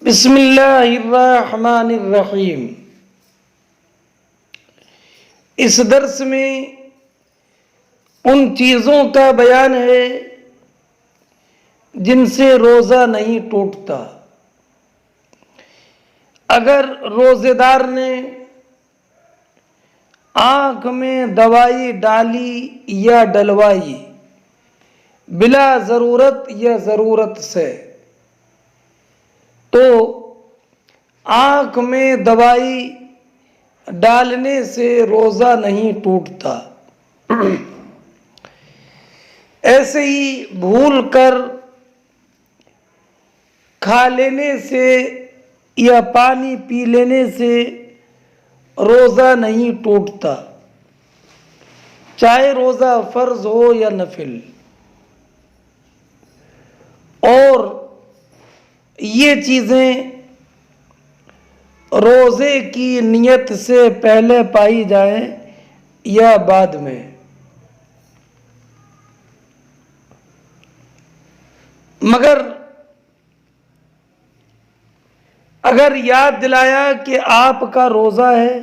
بسم اللہ الرحمن الرحیم۔ اس درس میں ان چیزوں کا بیان ہے جن سے روزہ نہیں ٹوٹتا۔ اگر روزے دار نے آنکھ میں دوائی ڈالی یا ڈلوائی بلا ضرورت یا ضرورت سے، تو آنکھ میں دوائی ڈالنے سے روزہ نہیں ٹوٹتا۔ ایسے ہی بھول کر کھا لینے سے یا پانی پی لینے سے روزہ نہیں ٹوٹتا، چاہے روزہ فرض ہو یا نفل۔ اور یہ چیزیں روزے کی نیت سے پہلے پائی جائیں یا بعد میں۔ مگر اگر یاد دلایا کہ آپ کا روزہ ہے،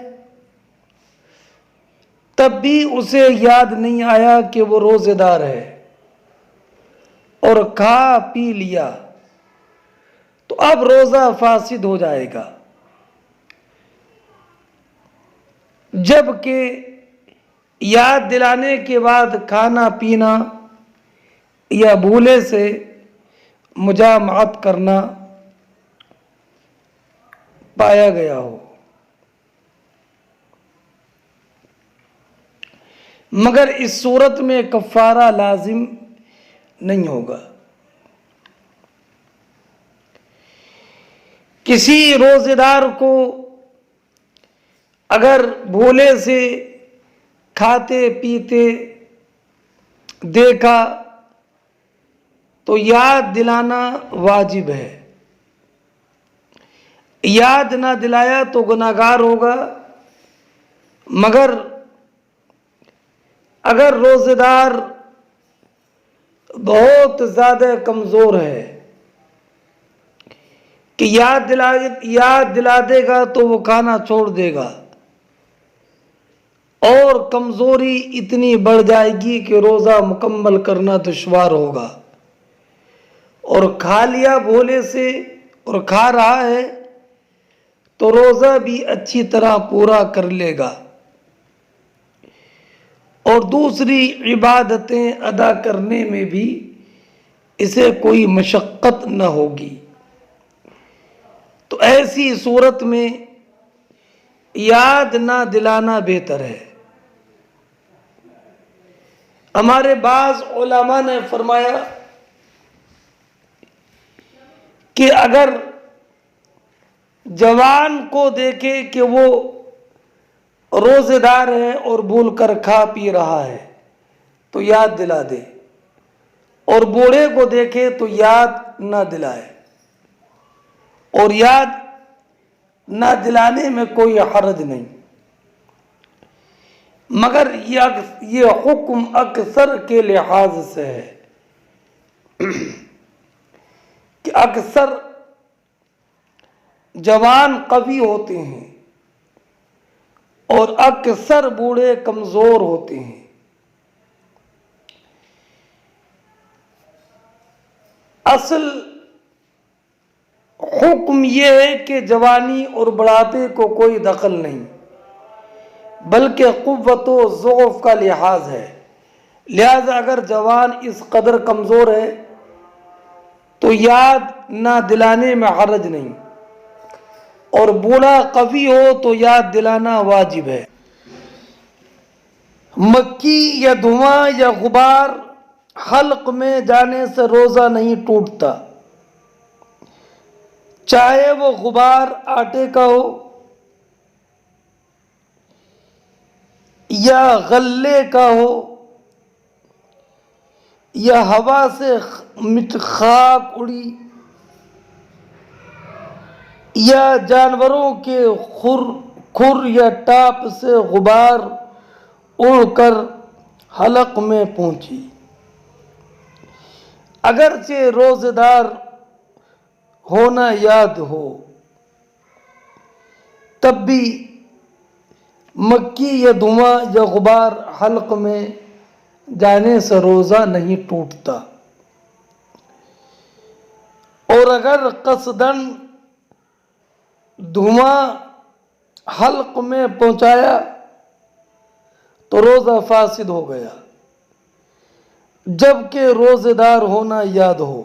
تب بھی اسے یاد نہیں آیا کہ وہ روزے دار ہے اور کھا پی لیا، تو اب روزہ فاسد ہو جائے گا۔ جبکہ یاد دلانے کے بعد کھانا پینا یا بھولے سے مجامعت کرنا پایا گیا ہو۔ مگر اس صورت میں کفارہ لازم نہیں ہوگا۔ کسی روزے دار کو اگر بھولے سے کھاتے پیتے دیکھا تو یاد دلانا واجب ہے۔ یاد نہ دلایا تو گناہگار ہوگا۔ مگر اگر روزے دار بہت زیادہ کمزور ہے کہ یاد دلا دے گا تو وہ کھانا چھوڑ دے گا، اور کمزوری اتنی بڑھ جائے گی کہ روزہ مکمل کرنا دشوار ہوگا، اور کھا لیا بھولے سے اور کھا رہا ہے تو روزہ بھی اچھی طرح پورا کر لے گا، اور دوسری عبادتیں ادا کرنے میں بھی اسے کوئی مشقت نہ ہوگی۔ تو ایسی صورت میں یاد نہ دلانا بہتر ہے۔ ہمارے بعض علماء نے فرمایا کہ اگر جوان کو دیکھے کہ وہ روزے دار ہے اور بھول کر کھا پی رہا ہے تو یاد دلا دے، اور بوڑھے کو دیکھے تو یاد نہ دلائے، اور یاد نہ دلانے میں کوئی حرج نہیں۔ مگر یہ حکم اکثر کے لحاظ سے ہے کہ اکثر جوان قوی ہوتے ہیں اور اکثر بوڑھے کمزور ہوتے ہیں۔ اصل حکم یہ ہے کہ جوانی اور بڑھاپے کو کوئی دخل نہیں، بلکہ قوت و ضعف کا لحاظ ہے۔ لہذا اگر جوان اس قدر کمزور ہے تو یاد نہ دلانے میں حرج نہیں، اور بوڑھا قوی ہو تو یاد دلانا واجب ہے۔ مکھی یا دھواں یا غبار حلق میں جانے سے روزہ نہیں ٹوٹتا، چاہے وہ غبار آٹے کا ہو یا غلے کا ہو یا ہوا سے خاک اڑی یا جانوروں کے کھر یا ٹاپ سے غبار اڑ کر حلق میں پہنچی۔ اگرچہ روزے دار ہونا یاد ہو، تب بھی مکی یا دھواں یا غبار حلق میں جانے سے روزہ نہیں ٹوٹتا، اور اگر قصداً دھواں حلق میں پہنچایا تو روزہ فاسد ہو گیا، جبکہ روزے دار ہونا یاد ہو،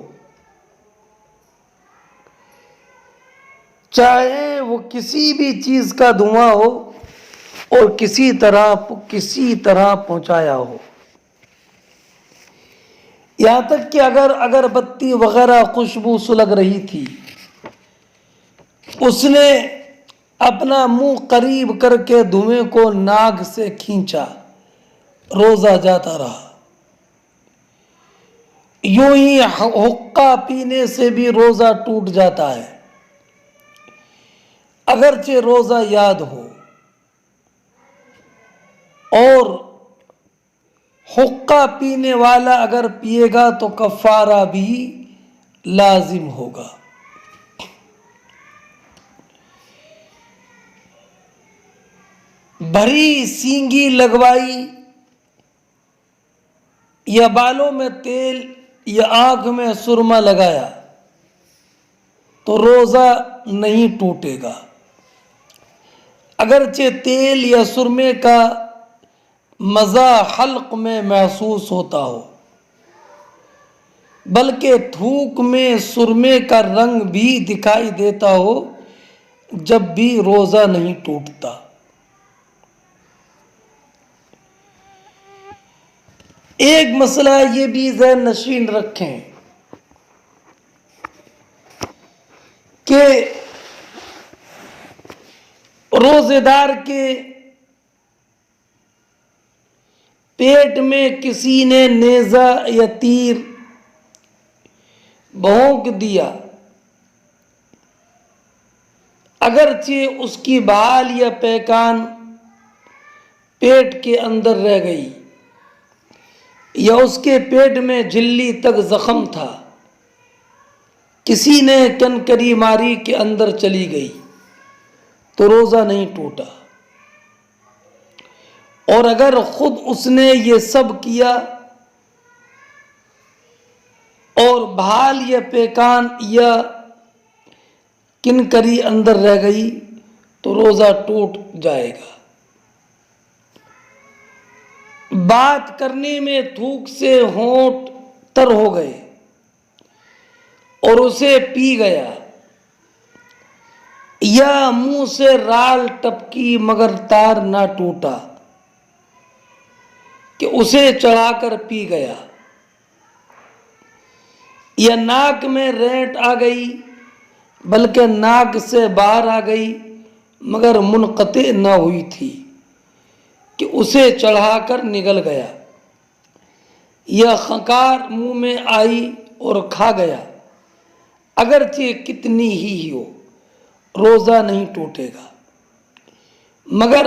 چاہے وہ کسی بھی چیز کا دھواں ہو اور کسی طرح پہنچایا ہو، یہاں تک کہ اگر اگربتی وغیرہ خوشبو سلگ رہی تھی، اس نے اپنا منہ قریب کر کے دھویں کو ناک سے کھینچا، روزہ جاتا رہا۔ یوں ہی حقہ پینے سے بھی روزہ ٹوٹ جاتا ہے، اگرچہ روزہ یاد ہو، اور حقہ پینے والا اگر پیے گا تو کفارہ بھی لازم ہوگا۔ بھری سینگی لگوائی یا بالوں میں تیل یا آنکھ میں سرما لگایا تو روزہ نہیں ٹوٹے گا، اگرچہ تیل یا سرمے کا مزہ حلق میں محسوس ہوتا ہو، بلکہ تھوک میں سرمے کا رنگ بھی دکھائی دیتا ہو، جب بھی روزہ نہیں ٹوٹتا۔ ایک مسئلہ یہ بھی ذہن نشین رکھیں کہ روزے دار کے پیٹ میں کسی نے نیزہ یا تیر بھونک دیا، اگرچہ اس کی بھال یا پیکان پیٹ کے اندر رہ گئی یا اس کے پیٹ میں جھلی تک زخم تھا، کسی نے کنکری ماری کے اندر چلی گئی تو روزہ نہیں ٹوٹا، اور اگر خود اس نے یہ سب کیا اور بھال یا پیکان یا کنکری اندر رہ گئی تو روزہ ٹوٹ جائے گا۔ بات کرنے میں تھوک سے ہونٹ تر ہو گئے اور اسے پی گیا، یا منہ سے رال ٹپکی مگر تار نہ ٹوٹا کہ اسے چڑھا کر پی گیا، یا ناک میں رینٹ آ گئی بلکہ ناک سے باہر آ گئی مگر منقطع نہ ہوئی تھی کہ اسے چڑھا کر نگل گیا، یا خنکار منہ میں آئی اور کھا گیا، اگرچہ کتنی ہی ہو، روزہ نہیں ٹوٹے گا، مگر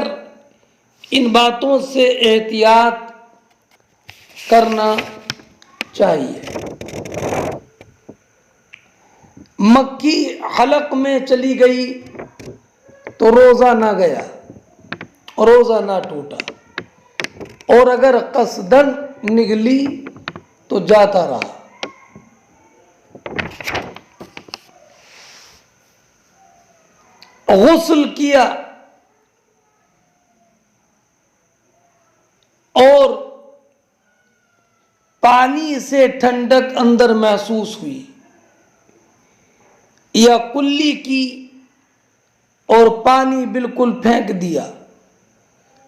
ان باتوں سے احتیاط کرنا چاہیے۔ مکھی حلق میں چلی گئی تو روزہ نہ گیا، روزہ نہ ٹوٹا، اور اگر قصداً نگلی تو جاتا رہا۔ غسل کیا اور پانی سے ٹھنڈک اندر محسوس ہوئی، یا کلی کی اور پانی بالکل پھینک دیا،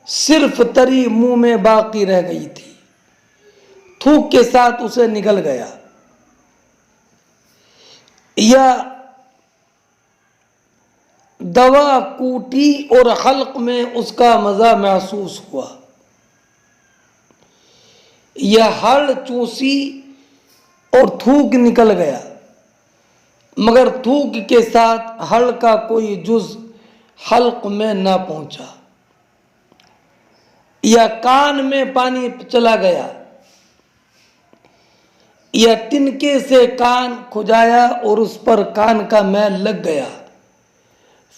صرف تری منہ میں باقی رہ گئی تھی، تھوک کے ساتھ اسے نگل گیا، یا دوا کوٹی اور حلق میں اس کا مزہ محسوس ہوا، یا ہڑ چوسی اور تھوک نکل گیا مگر تھوک کے ساتھ ہڑ کا کوئی جز حلق میں نہ پہنچا، یا کان میں پانی چلا گیا، یا تنکے سے کان کھجایا اور اس پر کان کا میل لگ گیا،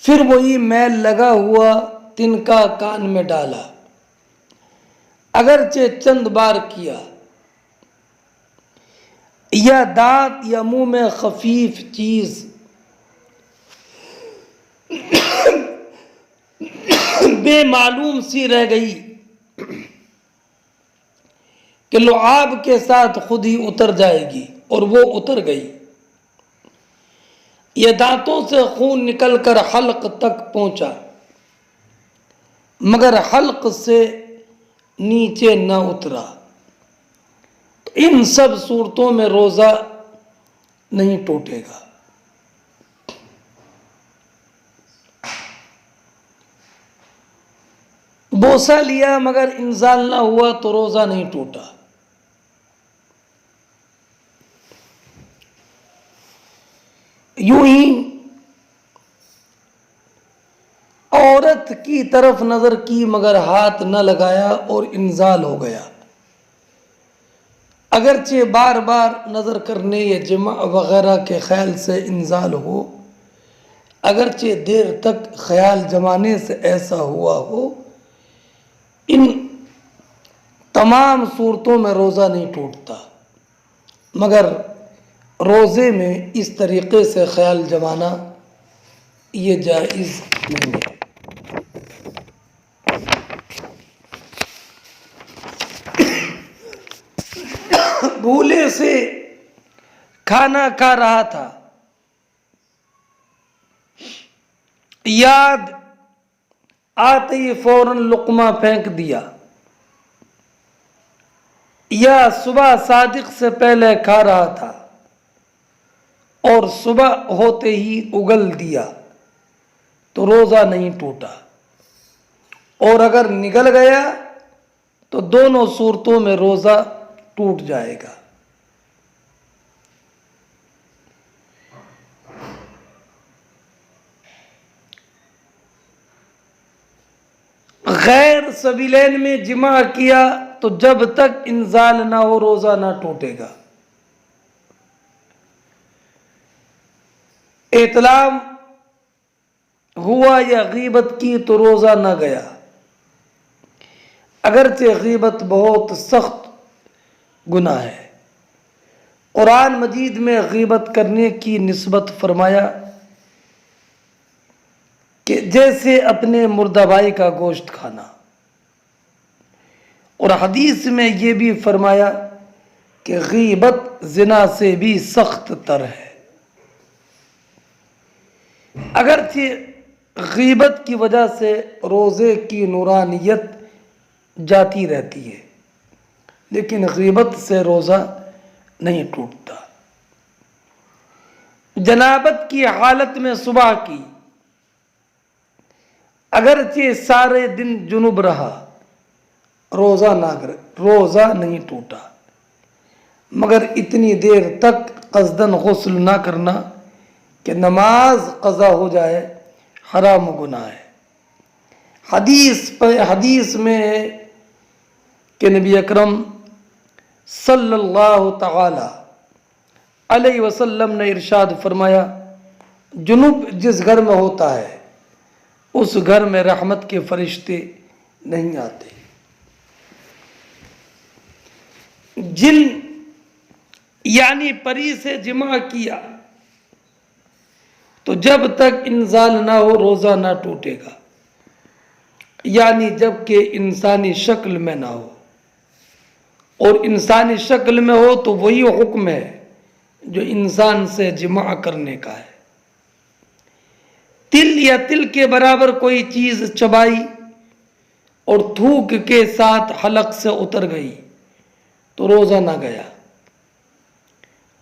پھر وہی میل لگا ہوا تنکا کان میں ڈالا، اگرچہ چند بار کیا، یا دانت یا منہ میں خفیف چیز بے معلوم سی رہ گئی کہ لعاب کے ساتھ خود ہی اتر جائے گی اور وہ اتر گئی، یہ دانتوں سے خون نکل کر حلق تک پہنچا مگر حلق سے نیچے نہ اترا، تو ان سب صورتوں میں روزہ نہیں ٹوٹے گا۔ بوسہ لیا مگر انزال نہ ہوا تو روزہ نہیں ٹوٹا۔ یوں ہی عورت کی طرف نظر کی مگر ہاتھ نہ لگایا اور انزال ہو گیا، اگرچہ بار بار نظر کرنے یا جماع وغیرہ کے خیال سے انزال ہو، اگرچہ دیر تک خیال جمانے سے ایسا ہوا ہو، ان تمام صورتوں میں روزہ نہیں ٹوٹتا، مگر روزے میں اس طریقے سے خیال جمانا یہ جائز نہیں ہے۔ بھولے سے کھانا کھا رہا تھا، یاد آتے ہی فوراً لقمہ پھینک دیا، یا صبح صادق سے پہلے کھا رہا تھا اور صبح ہوتے ہی اگل دیا تو روزہ نہیں ٹوٹا، اور اگر نگل گیا تو دونوں صورتوں میں روزہ ٹوٹ جائے گا۔ غیر سبیلین میں جماع کیا تو جب تک انزال نہ ہو روزہ نہ ٹوٹے گا۔ احتلام ہوا یا غیبت کی تو روزہ نہ گیا، اگرچہ غیبت بہت سخت گناہ ہے۔ قرآن مجید میں غیبت کرنے کی نسبت فرمایا کہ جیسے اپنے مردہ بھائی کا گوشت کھانا، اور حدیث میں یہ بھی فرمایا کہ غیبت زنا سے بھی سخت تر ہے۔ اگرچہ غیبت کی وجہ سے روزے کی نورانیت جاتی رہتی ہے، لیکن غیبت سے روزہ نہیں ٹوٹتا۔ جنابت کی حالت میں صبح کی، اگرچہ سارے دن جنب رہا، روزہ نہیں ٹوٹا، مگر اتنی دیر تک قصداً غسل نہ کرنا کہ نماز قضا ہو جائے حرام و گناہ ہے۔ حدیث میں ہے کہ نبی اکرم صلی اللہ تعالی علیہ وسلم نے ارشاد فرمایا، جنوب جس گھر میں ہوتا ہے اس گھر میں رحمت کے فرشتے نہیں آتے۔ جن یعنی پری سے جماع کیا تو جب تک انزال نہ ہو روزہ نہ ٹوٹے گا، یعنی جب کہ انسانی شکل میں نہ ہو، اور انسانی شکل میں ہو تو وہی حکم ہے جو انسان سے جماع کرنے کا ہے۔ تل یا تل کے برابر کوئی چیز چبائی اور تھوک کے ساتھ حلق سے اتر گئی تو روزہ نہ گیا،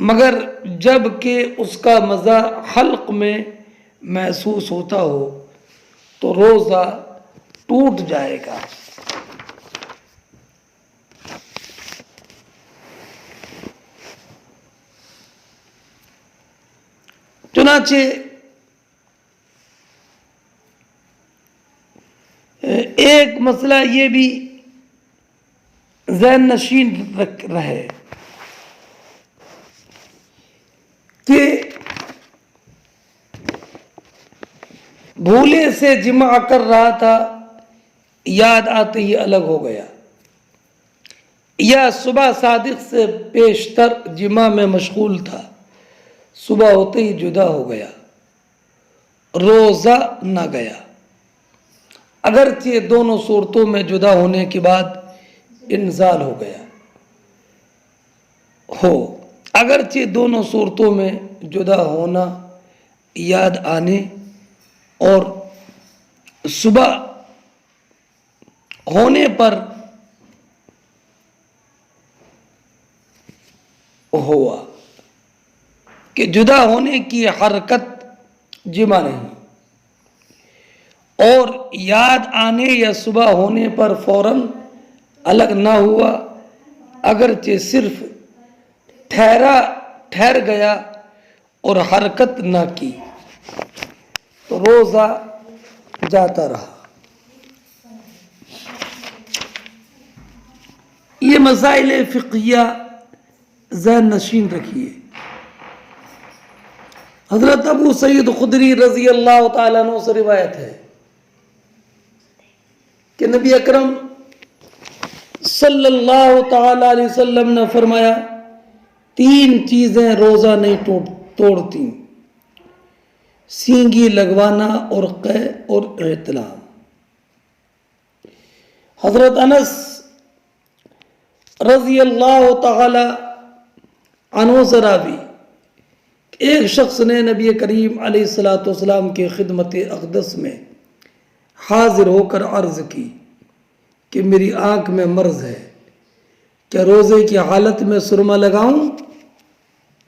مگر جب کہ اس کا مزہ حلق میں محسوس ہوتا ہو تو روزہ ٹوٹ جائے گا۔ چنانچہ ایک مسئلہ یہ بھی ذہن نشین رہے کہ بھولے سے جمع کر رہا تھا، یاد آتے ہی الگ ہو گیا، یا صبح صادق سے پیشتر جمع میں مشغول تھا، صبح ہوتے ہی جدا ہو گیا، روزہ نہ گیا۔ اگرچہ دونوں صورتوں میں جدا ہونے کے بعد انزال ہو گیا ہو، اگرچہ دونوں صورتوں میں جدا ہونا، یاد آنے اور صبح ہونے پر ہوا کہ جدا ہونے کی حرکت جمع نہیں، اور یاد آنے یا صبح ہونے پر فوراً الگ نہ ہوا، اگرچہ صرف ٹھہر گیا اور حرکت نہ کی، تو روزہ جاتا رہا۔ یہ مسائل فقہیہ ذہن نشین رکھیے۔ حضرت ابو سعید خدری رضی اللہ تعالیٰ عنہ سے روایت ہے کہ نبی اکرم صلی اللہ تعالیٰ علیہ وسلم نے فرمایا، 3 چیزیں روزہ نہیں توڑتی: سینگی لگوانا اور قے اور احتلام۔ حضرت انس رضی اللہ تعالی عنہ سے راوی، ایک شخص نے نبی کریم علیہ السلام کی خدمت اقدس میں حاضر ہو کر عرض کی کہ میری آنکھ میں مرض ہے، کیا روزے کی حالت میں سرما لگاؤں؟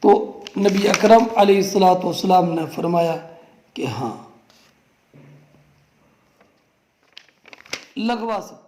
تو نبی اکرم علیہ السلام نے فرمایا کہ ہاں، لگوا سکتے۔